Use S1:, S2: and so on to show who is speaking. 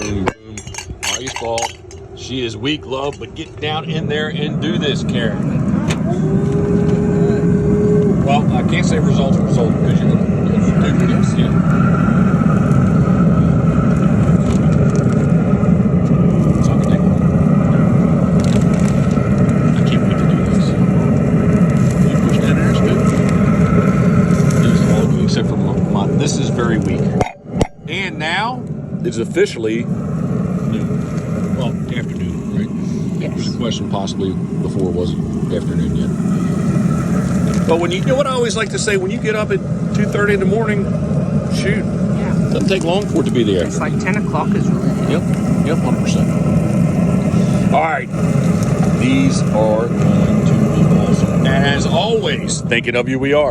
S1: boom, boom. Nice ball. She is weak, love, but get down in there and do this, Karen. Well, I can't say results because you're going to do this. Yeah. It's not going to take long. I can't wait to do this. You push that air scoop. It is all good except for my. This is very weak. And now it's officially noon. Well, afternoon, right?
S2: Yes.
S1: There's a question possibly before it wasn't afternoon yet. But when you know what I always like to say, when you get up at 2:30 in the morning, shoot,
S2: Yeah.
S1: doesn't take long for it to be there.
S2: It's like 10 o'clock is really.
S1: Yep, 100%. All right, these are going to be awesome. As always, thinking of you, we are.